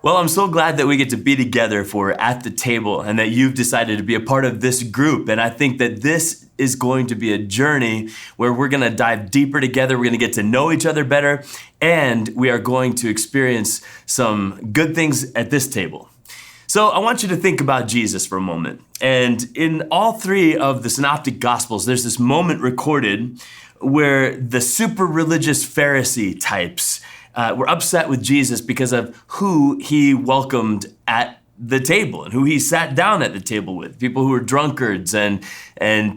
Well, I'm so glad that we get to be together for At the Table and that you've decided to be a part of this group. And I think that this is going to be a journey where we're going to dive deeper together. We're going to get to know each other better, and we are going to experience some good things at this table. So I want you to think about Jesus for a moment. And in all three of the Synoptic Gospels, there's this moment recorded where the super religious Pharisee types were upset with Jesus because of who he welcomed at the table and who he sat down at the table with. People who were drunkards and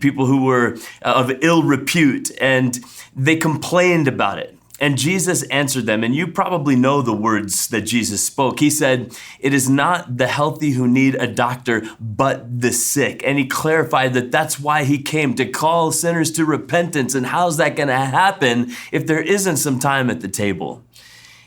people who were of ill repute, and they complained about it. And Jesus answered them, and you probably know the words that Jesus spoke. He said, "It is not the healthy who need a doctor, but the sick." And he clarified that that's why he came, to call sinners to repentance. And how's that going to happen if there isn't some time at the table?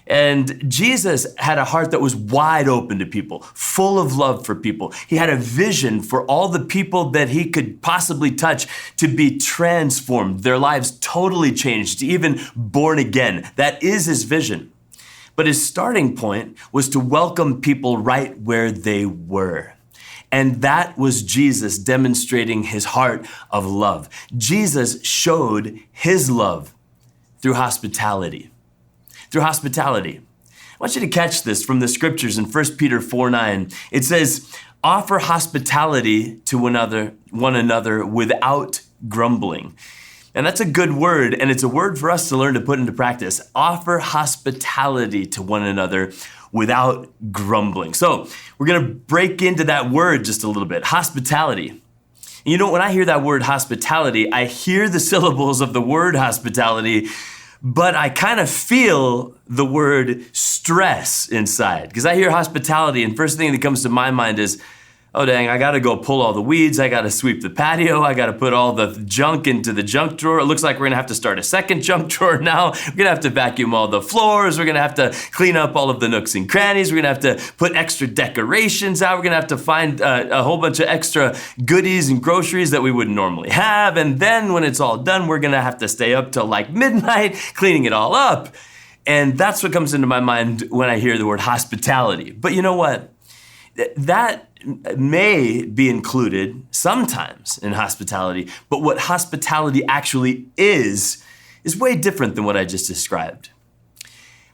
And Jesus had a heart that was wide open to people, full of love for people. He had a vision for all the people that he could possibly touch to be transformed, their lives totally changed, even born again. That is his vision. But his starting point was to welcome people right where they were. And that was Jesus demonstrating his heart of love. Jesus showed his love through hospitality. Through hospitality. I want you to catch this from the scriptures in 1 Peter 4:9. It says, "Offer hospitality to one another without grumbling." And that's a good word, and it's a word for us to learn to put into practice. Offer hospitality to one another without grumbling. So we're going to break into that word just a little bit. Hospitality. You know, when I hear that word hospitality, I hear the syllables of the word hospitality, but I kind of feel the word stress inside, because I hear hospitality and first thing that comes to my mind is, oh dang, I gotta go pull all the weeds, I gotta sweep the patio, I gotta put all the junk into the junk drawer. It looks like we're gonna have to start a second junk drawer now. We're gonna have to vacuum all the floors, we're gonna have to clean up all of the nooks and crannies, we're gonna have to put extra decorations out, we're gonna have to find a whole bunch of extra goodies and groceries that we wouldn't normally have, and then when it's all done, we're gonna have to stay up till like midnight cleaning it all up. And that's what comes into my mind when I hear the word hospitality. But you know what? That may be included sometimes in hospitality, but what hospitality actually is way different than what I just described.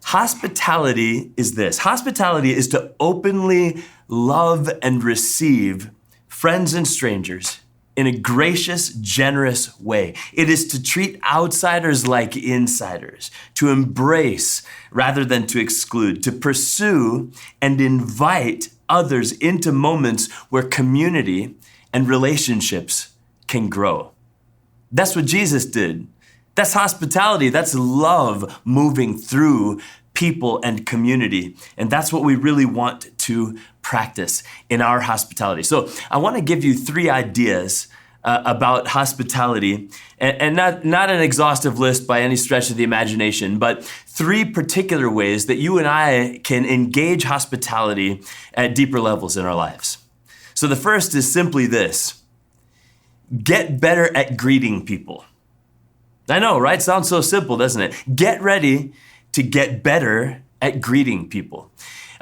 Hospitality is this. Hospitality is to openly love and receive friends and strangers in a gracious, generous way. It is to treat outsiders like insiders, to embrace rather than to exclude, to pursue and invite others into moments where community and relationships can grow. That's what Jesus did. That's hospitality. That's love moving through people and community. And that's what we really want to practice in our hospitality. So I want to give you three ideas about hospitality, and not an exhaustive list by any stretch of the imagination, but three particular ways that you and I can engage hospitality at deeper levels in our lives. So the first is simply this: get better at greeting people. I know, right? Sounds so simple, doesn't it? Get ready to get better at greeting people.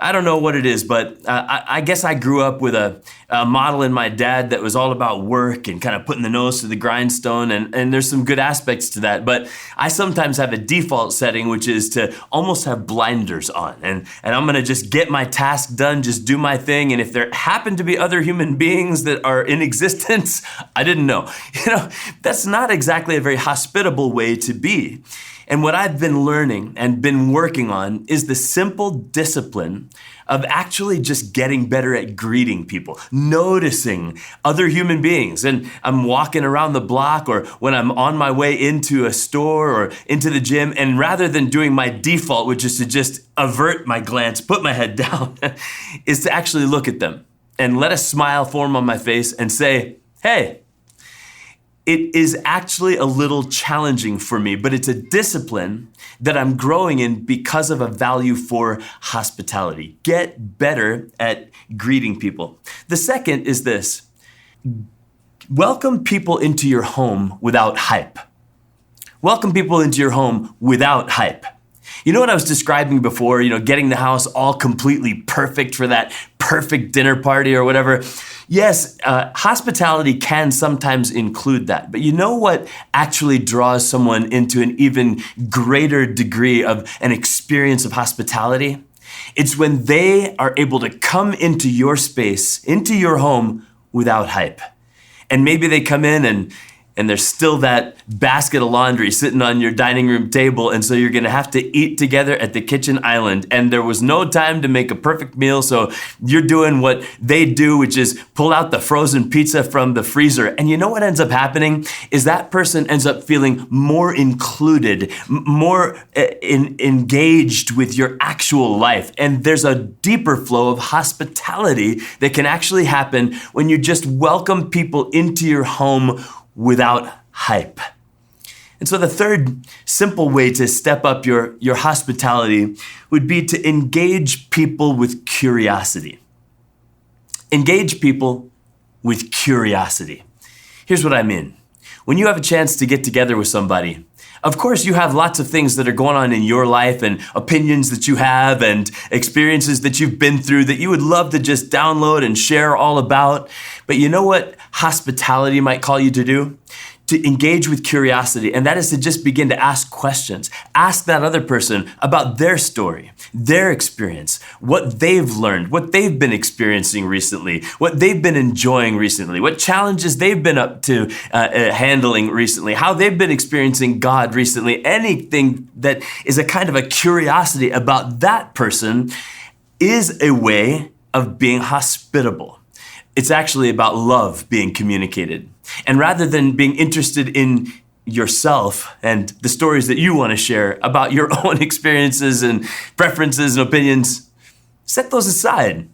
I don't know what it is, but I guess I grew up with a model in my dad that was all about work and kind of putting the nose to the grindstone, and there's some good aspects to that, but I sometimes have a default setting, which is to almost have blinders on, and I'm gonna just get my task done, just do my thing, and if there happen to be other human beings that are in existence, I didn't know. You know, that's not exactly a very hospitable way to be. And what I've been learning and been working on is the simple discipline of actually just getting better at greeting people, noticing other human beings. And I'm walking around the block or when I'm on my way into a store or into the gym, and rather than doing my default, which is to just avert my glance, put my head down, is to actually look at them and let a smile form on my face and say, hey. It is actually a little challenging for me, but it's a discipline that I'm growing in because of a value for hospitality. Get better at greeting people. The second is this: welcome people into your home without hype. Welcome people into your home without hype. You know what I was describing before, getting the house all completely perfect for that perfect dinner party or whatever? Yes, hospitality can sometimes include that. But you know what actually draws someone into an even greater degree of an experience of hospitality? It's when they are able to come into your space, into your home without hype. And maybe they come in and there's still that basket of laundry sitting on your dining room table, and so you're gonna have to eat together at the kitchen island, and there was no time to make a perfect meal, so you're doing what they do, which is pull out the frozen pizza from the freezer. And you know what ends up happening is that person ends up feeling more included, more engaged with your actual life. And there's a deeper flow of hospitality that can actually happen when you just welcome people into your home without hype. And so the third simple way to step up your hospitality would be to engage people with curiosity. Engage people with curiosity. Here's what I mean. When you have a chance to get together with somebody, of course you have lots of things that are going on in your life and opinions that you have and experiences that you've been through that you would love to just download and share all about. But you know what hospitality might call you to do? To engage with curiosity, and that is to just begin to ask questions. Ask that other person about their story, their experience, what they've learned, what they've been experiencing recently, what they've been enjoying recently, what challenges they've been up to handling recently, how they've been experiencing God recently. Anything that is a kind of a curiosity about that person is a way of being hospitable. It's actually about love being communicated. And rather than being interested in yourself and the stories that you want to share about your own experiences and preferences and opinions, set those aside.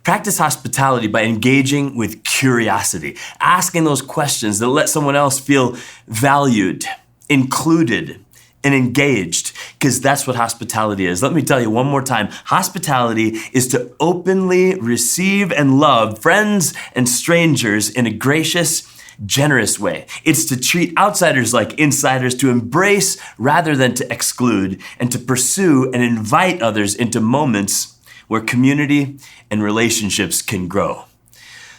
Practice hospitality by engaging with curiosity, asking those questions that let someone else feel valued, included, and engaged, because that's what hospitality is. Let me tell you one more time. Hospitality is to openly receive and love friends and strangers in a gracious, generous way. It's to treat outsiders like insiders, to embrace rather than to exclude, and to pursue and invite others into moments where community and relationships can grow.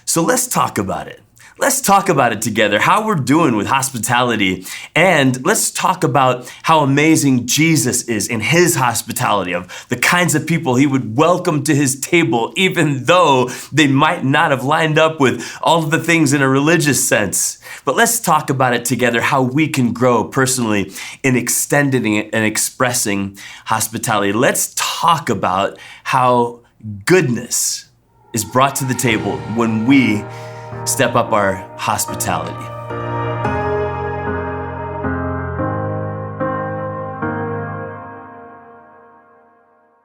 So let's talk about it. Let's talk about it together, how we're doing with hospitality, and let's talk about how amazing Jesus is in his hospitality, of the kinds of people he would welcome to his table, even though they might not have lined up with all of the things in a religious sense. But let's talk about it together, how we can grow personally in extending and expressing hospitality. Let's talk about how goodness is brought to the table when we step up our hospitality.